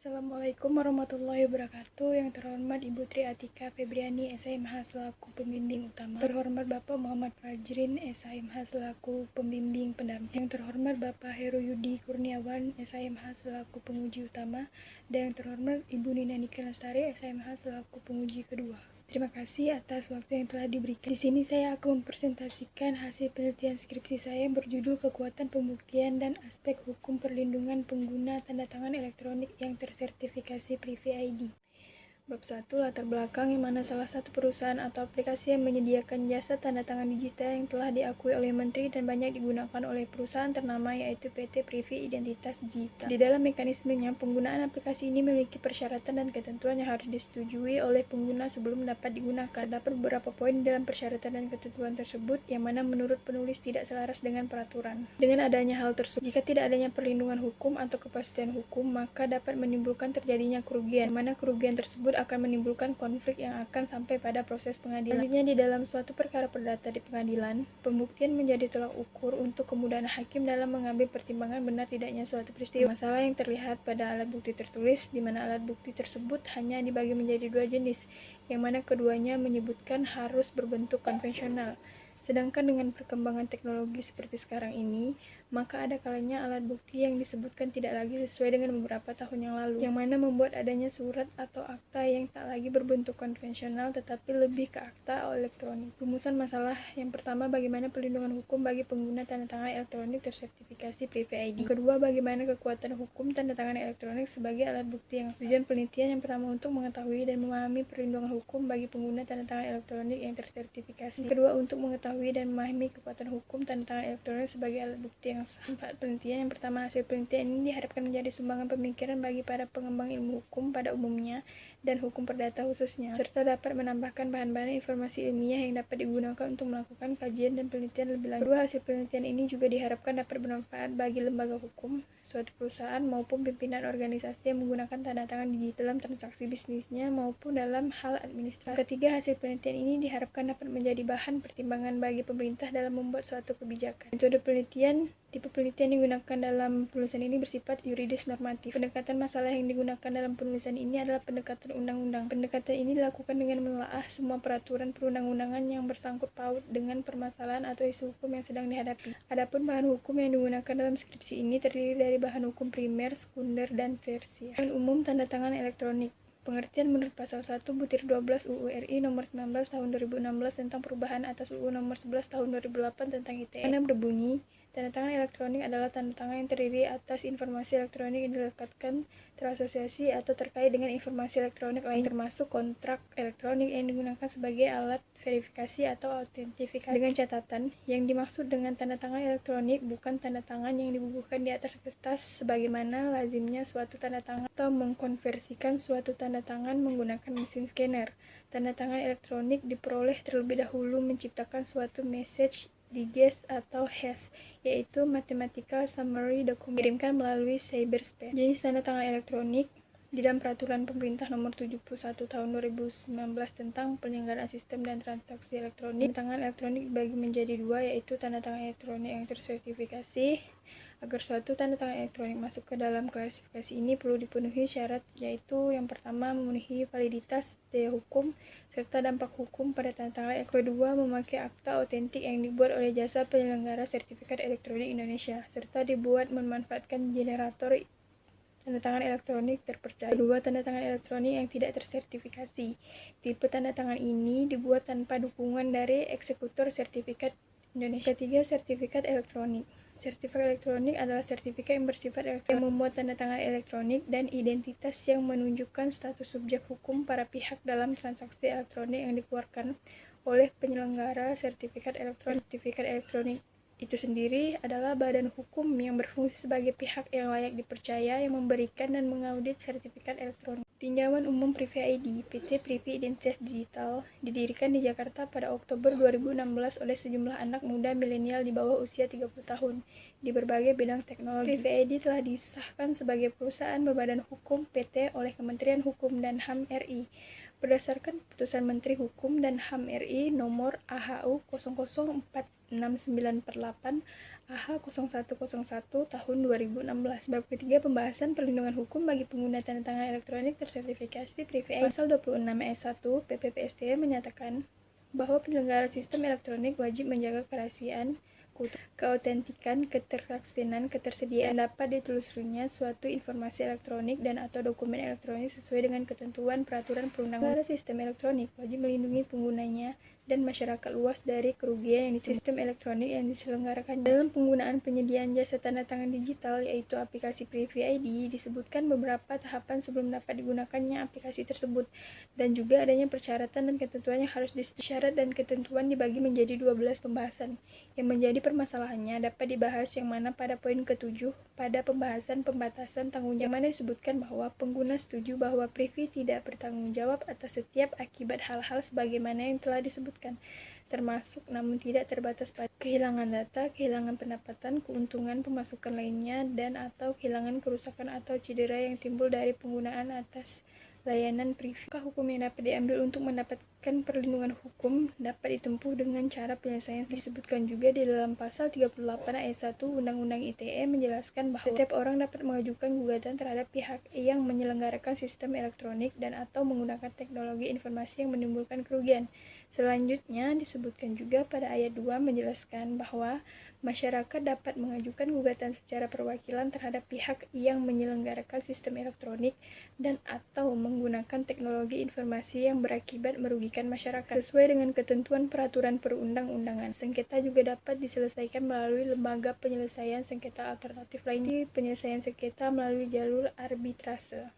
Assalamualaikum warahmatullahi wabarakatuh. Yang terhormat Ibu Tri Atika Febriani, SHMH selaku pembimbing utama. Terhormat Bapak Muhammad Fajrin, SHMH selaku pembimbing pendamping. Yang terhormat Bapak Heru Yudi Kurniawan, SHMH selaku penguji utama. Dan yang terhormat Ibu Nina Nike Lestari, SHMH selaku penguji kedua. Terima kasih atas waktu yang telah diberikan. Di sini saya akan mempresentasikan hasil penelitian skripsi saya yang berjudul Kekuatan Pembuktian dan Aspek Hukum Perlindungan Pengguna Tanda Tangan Elektronik yang Tersertifikasi Privy ID. Bab 1. Latar belakang, yang mana salah satu perusahaan atau aplikasi yang menyediakan jasa tanda tangan digital yang telah diakui oleh Menteri dan banyak digunakan oleh perusahaan ternama yaitu PT Privy Identitas Digital. Di dalam mekanismenya, penggunaan aplikasi ini memiliki persyaratan dan ketentuan yang harus disetujui oleh pengguna sebelum dapat digunakan. Terdapat beberapa poin dalam persyaratan dan ketentuan tersebut yang mana menurut penulis tidak selaras dengan peraturan. Dengan adanya hal tersebut, jika tidak adanya perlindungan hukum atau kepastian hukum, maka dapat menimbulkan terjadinya kerugian, mana kerugian tersebut akan menimbulkan konflik yang akan sampai pada proses pengadilan. Selanjutnya, di dalam suatu perkara perdata di pengadilan, pembuktian menjadi tolak ukur untuk kemudahan hakim dalam mengambil pertimbangan benar tidaknya suatu peristiwa. Masalah yang terlihat pada alat bukti tertulis, di mana alat bukti tersebut hanya dibagi menjadi dua jenis, yang mana keduanya menyebutkan harus berbentuk konvensional. Sedangkan dengan perkembangan teknologi seperti sekarang ini, maka ada kalanya alat bukti yang disebutkan tidak lagi sesuai dengan beberapa tahun yang lalu, yang mana membuat adanya surat atau akta yang tak lagi berbentuk konvensional tetapi lebih ke akta elektronik. Rumusan masalah yang pertama, bagaimana perlindungan hukum bagi pengguna tanda tangan elektronik tersertifikasi Privy ID. Yang kedua, bagaimana kekuatan hukum tanda tangan elektronik sebagai alat bukti. Yang tujuan penelitian yang pertama untuk mengetahui dan memahami perlindungan hukum bagi pengguna tanda tangan elektronik yang tersertifikasi. Yang kedua, untuk mengetahui dan memahami kekuatan hukum tanda tangan elektronik sebagai alat bukti yang sah. 4. Penelitian yang pertama, hasil penelitian ini diharapkan menjadi sumbangan pemikiran bagi para pengembang ilmu hukum pada umumnya dan hukum perdata khususnya, serta dapat menambahkan bahan-bahan informasi ilmiah yang dapat digunakan untuk melakukan kajian dan penelitian lebih lanjut. Kedua, hasil penelitian ini juga diharapkan dapat bermanfaat bagi lembaga hukum, suatu perusahaan maupun pimpinan organisasi yang menggunakan tanda tangan digital dalam transaksi bisnisnya maupun dalam hal administrasi. Ketiga, hasil penelitian ini diharapkan dapat menjadi bahan pertimbangan bagi pemerintah dalam membuat suatu kebijakan. Metode penelitian, tipe penelitian yang digunakan dalam penulisan ini bersifat yuridis normatif. Pendekatan masalah yang digunakan dalam penulisan ini adalah pendekatan undang-undang. Pendekatan ini dilakukan dengan menelaah semua peraturan perundang-undangan yang bersangkut paut dengan permasalahan atau isu hukum yang sedang dihadapi. Adapun bahan hukum yang digunakan dalam skripsi ini terdiri dari bahan hukum primer, sekunder, dan tersier. Umum tanda tangan elektronik. Pengertian menurut pasal 1 butir 12 UU RI nomor 19 tahun 2016 tentang perubahan atas UU nomor 11 tahun 2008 tentang ITE. Yang berbunyi, tanda tangan elektronik adalah tanda tangan yang terdiri atas informasi elektronik yang dilekatkan, terasosiasi atau terkait dengan informasi elektronik lain, termasuk kontrak elektronik yang digunakan sebagai alat verifikasi atau autentifikasi. Dengan catatan, yang dimaksud dengan tanda tangan elektronik bukan tanda tangan yang dibubuhkan di atas kertas sebagaimana lazimnya suatu tanda tangan, atau mengkonversikan suatu tanda tangan menggunakan mesin scanner. Tanda tangan elektronik diperoleh terlebih dahulu menciptakan suatu message digest atau hash, yaitu mathematical summary document, dikirimkan melalui cyberspace. Jenis tanda tangan elektronik di dalam peraturan pemerintah nomor 71 tahun 2019 tentang penyelenggaraan sistem dan transaksi elektronik, tanda tangan elektronik dibagi menjadi dua, yaitu tanda tangan elektronik yang tersertifikasi. Agar suatu tanda tangan elektronik masuk ke dalam klasifikasi ini perlu dipenuhi syarat, yaitu yang pertama, memenuhi validitas, daya hukum, serta dampak hukum pada tanda tangan elektronik. Kedua, memakai akta otentik yang dibuat oleh jasa penyelenggara sertifikat elektronik Indonesia, serta dibuat memanfaatkan generator tanda tangan elektronik terpercaya. Kedua, tanda tangan elektronik yang tidak tersertifikasi. Tipe tanda tangan ini dibuat tanpa dukungan dari eksekutor sertifikat Indonesia. Ketiga, sertifikat elektronik. Sertifikat elektronik adalah sertifikat yang bersifat elektronik yang membuat tanda tangan elektronik dan identitas yang menunjukkan status subjek hukum para pihak dalam transaksi elektronik yang dikeluarkan oleh penyelenggara sertifikat elektronik. Sertifikat elektronik itu sendiri adalah badan hukum yang berfungsi sebagai pihak yang layak dipercaya yang memberikan dan mengaudit sertifikat elektronik. Tinjauan Umum Privy ID PT Privy Identitas Digital didirikan di Jakarta pada Oktober 2016 oleh sejumlah anak muda milenial di bawah usia 30 tahun di berbagai bidang teknologi. Privy ID telah disahkan sebagai perusahaan berbadan hukum PT oleh Kementerian Hukum dan HAM RI Berdasarkan Putusan Menteri Hukum dan HAM RI Nomor AHU 004698 AH 0101 Tahun 2016. Bab ketiga Pembahasan Perlindungan Hukum bagi pengguna tanda tangan elektronik tersertifikasi PRIV. Pasal 26 ayat 1 PPPST menyatakan bahwa penyelenggara sistem elektronik wajib menjaga kerahasiaan, keautentikan, ketersaksian, ketersediaan dapat ditelusurinya suatu informasi elektronik dan atau dokumen elektronik sesuai dengan ketentuan peraturan perundang-undangan. Sistem elektronik wajib melindungi penggunanya dan masyarakat luas dari kerugian yang ditimbulkan sistem elektronik yang diselenggarakannya. Dalam penggunaan penyediaan jasa tanda tangan digital, yaitu aplikasi PRIV ID, disebutkan beberapa tahapan sebelum dapat digunakannya aplikasi tersebut, dan juga adanya persyaratan dan ketentuan yang harus disetujui. Syarat dan ketentuan dibagi menjadi 12 pembahasan. Yang menjadi permasalahannya dapat dibahas yang mana pada poin ke-7 pada pembahasan pembatasan tanggung jawab, yang mana disebutkan bahwa pengguna setuju bahwa PRIV tidak bertanggung jawab atas setiap akibat hal-hal sebagaimana yang telah disebutkan, termasuk namun tidak terbatas pada kehilangan data, kehilangan pendapatan, keuntungan pemasukan lainnya, dan atau kehilangan kerusakan atau cedera yang timbul dari penggunaan atas layanan PRIV. Hukum yang dapat diambil untuk mendapatkan perlindungan hukum dapat ditempuh dengan cara penyelesaian. Disebutkan juga di dalam pasal 38 ayat 1 Undang-Undang ITE menjelaskan bahwa setiap orang dapat mengajukan gugatan terhadap pihak yang menyelenggarakan sistem elektronik dan atau menggunakan teknologi informasi yang menimbulkan kerugian. Selanjutnya disebutkan juga pada ayat 2 menjelaskan bahwa masyarakat dapat mengajukan gugatan secara perwakilan terhadap pihak yang menyelenggarakan sistem elektronik dan atau menggunakan teknologi informasi yang berakibat merugikan masyarakat. Sesuai dengan ketentuan peraturan perundang-undangan, sengketa juga dapat diselesaikan melalui lembaga penyelesaian sengketa alternatif lainnya. Penyelesaian sengketa melalui jalur arbitrase,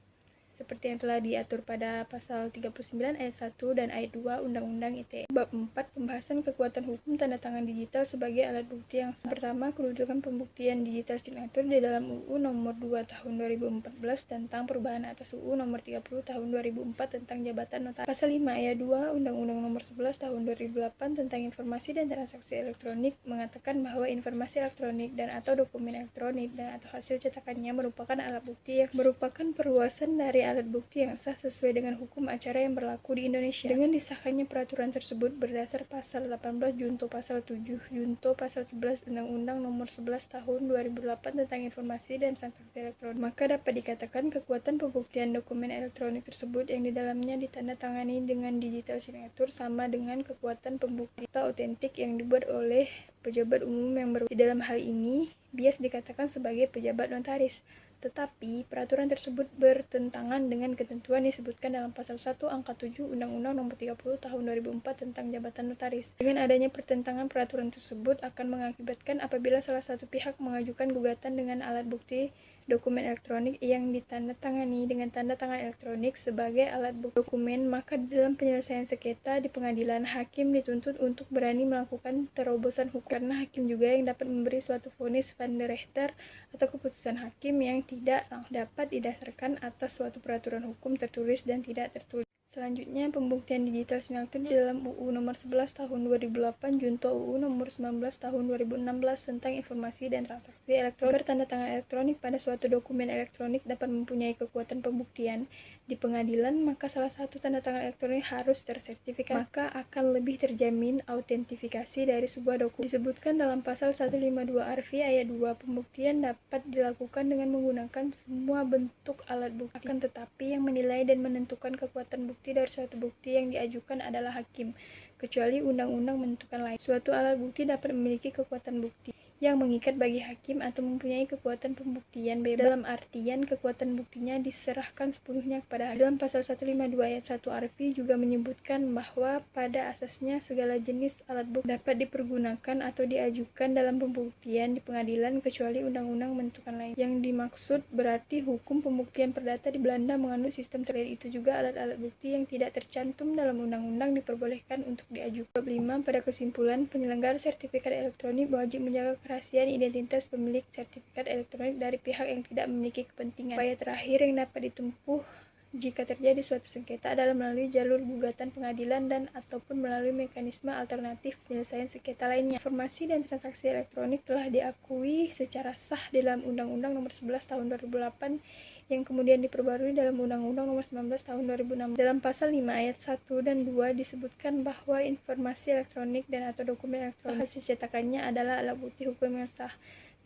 seperti yang telah diatur pada pasal 39 ayat 1 dan ayat 2 Undang-Undang ITE. Bab 4 Pembahasan kekuatan hukum tanda tangan digital sebagai alat bukti yang sah. Pertama, kedudukan pembuktian digital signatur di dalam UU Nomor 2 Tahun 2014 tentang perubahan atas UU Nomor 30 Tahun 2004 tentang jabatan notaris. Pasal 5 ayat 2 Undang-Undang Nomor 11 Tahun 2008 tentang informasi dan transaksi elektronik mengatakan bahwa informasi elektronik dan atau dokumen elektronik dan atau hasil cetakannya merupakan alat bukti yang merupakan perluasan dari alat bukti yang sah sesuai dengan hukum acara yang berlaku di Indonesia. Dengan disahkannya peraturan tersebut berdasar pasal 18 junto pasal 7 junto pasal 11 Undang-Undang Nomor 11 Tahun 2008 tentang informasi dan transaksi elektronik, maka dapat dikatakan kekuatan pembuktian dokumen elektronik tersebut yang di dalamnya ditandatangani dengan digital signature sama dengan kekuatan pembukti autentik yang dibuat oleh pejabat umum yang di dalam hal ini bias dikatakan sebagai pejabat notaris. Tetapi, peraturan tersebut bertentangan dengan ketentuan disebutkan dalam pasal 1 angka 7 Undang-Undang Nomor 30 Tahun 2004 tentang jabatan notaris. Dengan adanya pertentangan peraturan tersebut akan mengakibatkan apabila salah satu pihak mengajukan gugatan dengan alat bukti dokumen elektronik yang ditandatangani dengan tanda tangan elektronik sebagai alat bukti dokumen, maka dalam penyelesaian sengketa di pengadilan, hakim dituntut untuk berani melakukan terobosan hukum, karena hakim juga yang dapat memberi suatu vonis van der Rechter atau keputusan hakim yang tidak dapat didasarkan atas suatu peraturan hukum tertulis dan tidak tertulis. Selanjutnya, pembuktian digital signature di dalam UU Nomor 11 Tahun 2008 junto UU Nomor 19 Tahun 2016 tentang informasi dan transaksi elektronik. Bertanda tangan elektronik pada suatu dokumen elektronik dapat mempunyai kekuatan pembuktian di pengadilan, maka salah satu tanda tangan elektronik harus tersertifikasi, maka akan lebih terjamin autentifikasi dari sebuah dokumen. Disebutkan dalam pasal 152 ARFI ayat 2, pembuktian dapat dilakukan dengan menggunakan semua bentuk alat bukti, akan tetapi yang menilai dan menentukan kekuatan bukti dari suatu bukti yang diajukan adalah hakim, kecuali undang-undang menentukan lain. Suatu alat bukti dapat memiliki kekuatan bukti yang mengikat bagi hakim atau mempunyai kekuatan pembuktian bebas, dalam artian kekuatan buktinya diserahkan sepenuhnya kepada hakim. Dalam pasal 152 ayat 1 ARFI juga menyebutkan bahwa pada asasnya segala jenis alat bukti dapat dipergunakan atau diajukan dalam pembuktian di pengadilan kecuali undang-undang menentukan lain. Yang dimaksud berarti hukum pembuktian perdata di Belanda menganut sistem selain itu juga alat-alat bukti yang tidak tercantum dalam undang-undang diperbolehkan untuk diajukan. Bab 5 pada kesimpulan, penyelenggara sertifikat elektronik wajib menjaga kerahasiaan identitas pemilik sertifikat elektronik dari pihak yang tidak memiliki kepentingan. Upaya terakhir yang dapat ditempuh jika terjadi suatu sengketa adalah melalui jalur gugatan pengadilan dan ataupun melalui mekanisme alternatif penyelesaian sengketa lainnya. Informasi dan transaksi elektronik telah diakui secara sah dalam Undang-Undang Nomor 11 Tahun 2008 yang kemudian diperbarui dalam Undang-Undang Nomor 19 Tahun 2006. Dalam pasal 5 ayat 1 dan 2 disebutkan bahwa informasi elektronik dan atau dokumen elektronik hasil cetakannya adalah alat bukti hukum yang sah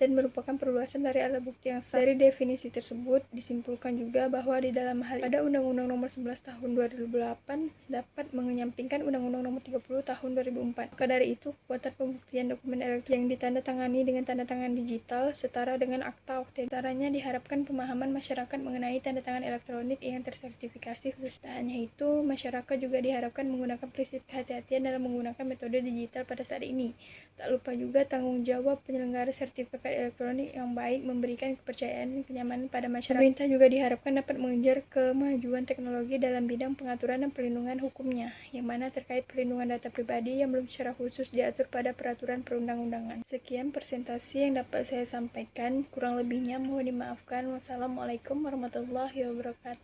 dan merupakan perluasan dari alat bukti yang sah. Dari definisi tersebut disimpulkan juga bahwa di dalam hal pada Undang-Undang Nomor 11 Tahun 2008 dapat menyampingkan Undang-Undang Nomor 30 Tahun 2004. Maka dari itu, kekuatan pembuktian dokumen elektronik yang ditandatangani dengan tanda tangan digital setara dengan akta oktentik. Caranya diharapkan pemahaman masyarakat mengenai tanda tangan elektronik yang tersertifikasi khusus. Tak hanya itu, masyarakat juga diharapkan menggunakan prinsip kehati-hatian dalam menggunakan metode digital pada saat ini. Tak lupa juga tanggung jawab penyelenggara sertifikat elektronik yang baik memberikan kepercayaan dan kenyamanan pada masyarakat. Pemerintah juga diharapkan dapat mengejar kemajuan teknologi dalam bidang pengaturan dan perlindungan hukumnya, yang mana terkait perlindungan data pribadi yang belum secara khusus diatur pada peraturan perundang-undangan. Sekian presentasi yang dapat saya sampaikan, kurang lebihnya mohon dimaafkan. Wassalamualaikum warahmatullahi wabarakatuh.